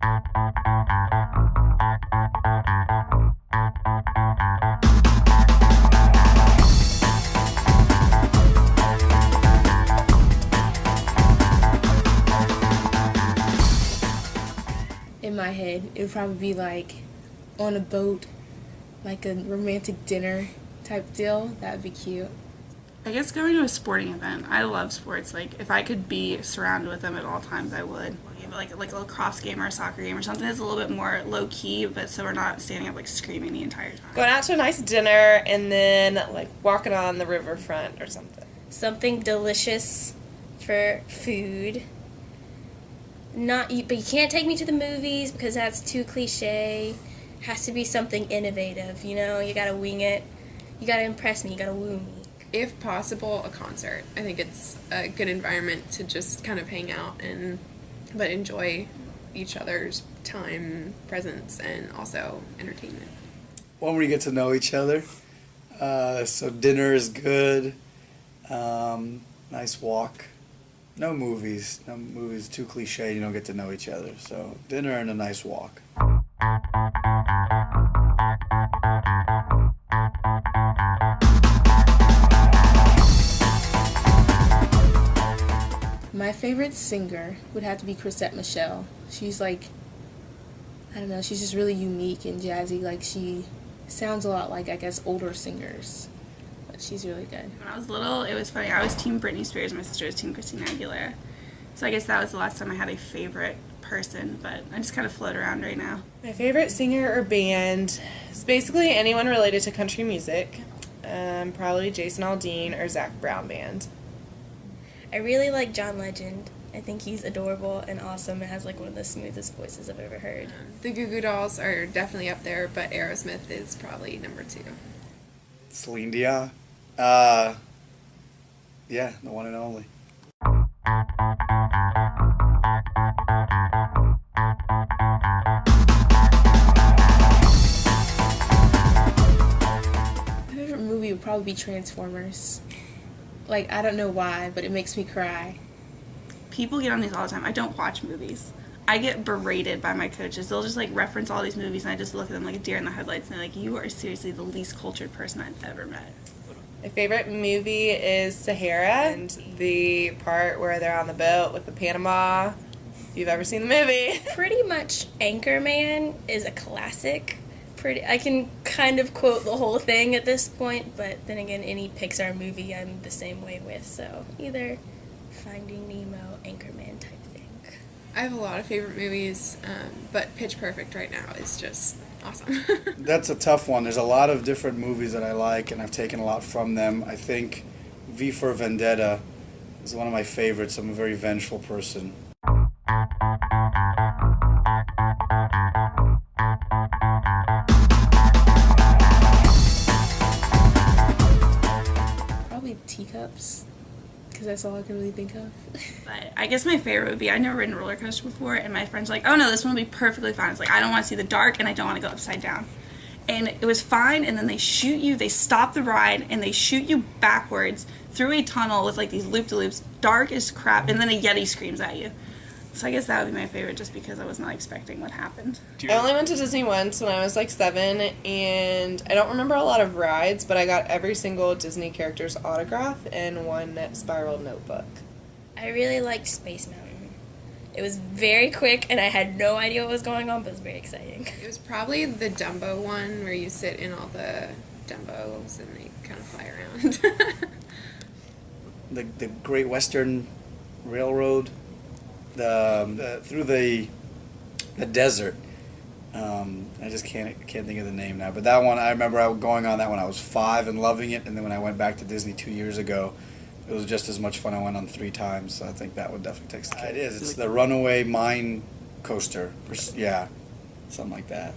In my head, it would probably be like on a boat, like a romantic dinner type deal. That would be cute. I guess going to a sporting event. I love sports. Like, if I could be surrounded with them at all times, I would. Like a lacrosse game or a soccer game or something that's a little bit more low-key, but so we're not standing up, like, screaming the entire time. Going out to a nice dinner and then, like, walking on the riverfront or something. Something delicious for food. But you can't take me to the movies because that's too cliche. Has to be something innovative, you know? You gotta wing it. You gotta impress me. You gotta woo me. If possible, a concert. I think it's a good environment to just kind of hang out but enjoy each other's time, presence, and also entertainment. One where you get to know each other. So dinner is good. Nice walk. No movies. No movies, too cliche. You don't get to know each other. So dinner and a nice walk. My favorite singer would have to be Chrisette Michele. She's like, I don't know, she's just really unique and jazzy. Like, she sounds a lot like, I guess, older singers. But she's really good. When I was little, it was funny. I was Team Britney Spears. My sister was Team Christina Aguilera. So I guess that was the last time I had a favorite person, but I just kind of float around right now. My favorite singer or band is basically anyone related to country music. Probably Jason Aldean or Zach Brown Band. I really like John Legend. I think he's adorable and awesome and has like one of the smoothest voices I've ever heard. The Goo Goo Dolls are definitely up there, but Aerosmith is probably number 2. Celine Dion. Yeah, the one and only. My favorite movie would probably be Transformers. Like, I don't know why, but it makes me cry. People get on these all the time. I don't watch movies. I get berated by my coaches. They'll just, like, reference all these movies, and I just look at them like a deer in the headlights, and they're like, you are seriously the least cultured person I've ever met. My favorite movie is Sahara, and the part where they're on the boat with the Panama. If you've ever seen the movie. Pretty much Anchorman is a classic. I can kind of quote the whole thing at this point, but then again, any Pixar movie I'm the same way with, so either Finding Nemo, Anchorman type thing. I have a lot of favorite movies, but Pitch Perfect right now is just awesome. That's a tough one. There's a lot of different movies that I like, and I've taken a lot from them. I think V for Vendetta is one of my favorites. I'm a very vengeful person. Probably Teacups, because that's all I can really think of. But I guess my favorite would be, I've never ridden a roller coaster before, and my friend's like, oh no, this one will be perfectly fine. It's like, I don't want to see the dark, and I don't want to go upside down. And it was fine, and then they shoot you, they stop the ride, and they shoot you backwards through a tunnel with like these loop-de-loops, dark as crap, and then a Yeti screams at you. So I guess that would be my favorite, just because I was not expecting what happened. I only went to Disney once when I was like 7, and I don't remember a lot of rides, but I got every single Disney character's autograph and one spiral notebook. I really liked Space Mountain. It was very quick, and I had no idea what was going on, but it was very exciting. It was probably the Dumbo one where you sit in all the Dumbos and they kind of fly around. The Great Western Railroad, through the desert. I just can't think of the name now. But that one, I remember going on that when I was 5 and loving it, and then when I went back to Disney 2 years ago, it was just as much fun. I went on 3 times, so I think that would definitely take the cake. It is. It's the Runaway Mine Coaster. Yeah, something like that.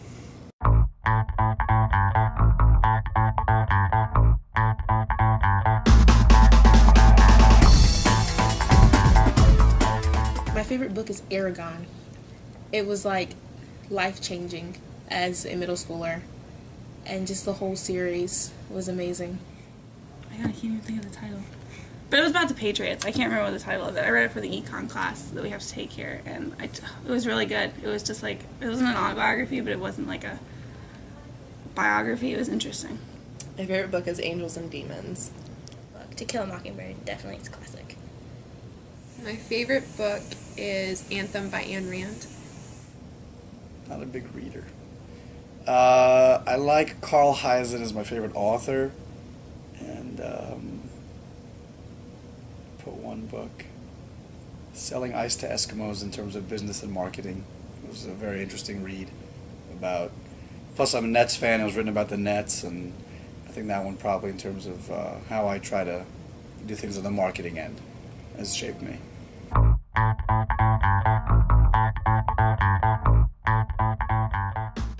My favorite book is Aragon. It was like life-changing as a middle schooler, and just the whole series was amazing. I can't even think of the title. But it was about the Patriots. I can't remember the title of it. I read it for the econ class that we have to take here, and it was really good. It was just like, it wasn't an autobiography, but it wasn't like a biography. It was interesting. My favorite book is Angels and Demons. Look, To Kill a Mockingbird, definitely it's a classic. My favorite book is Anthem by Ayn Rand. Not a big reader. I like Carl Hyzen as my favorite author, and put one book, Selling Ice to Eskimos in terms of business and marketing. It was a very interesting read about. Plus, I'm a Nets fan. It was written about the Nets, and I think that one probably, in terms of how I try to do things on the marketing end, has shaped me.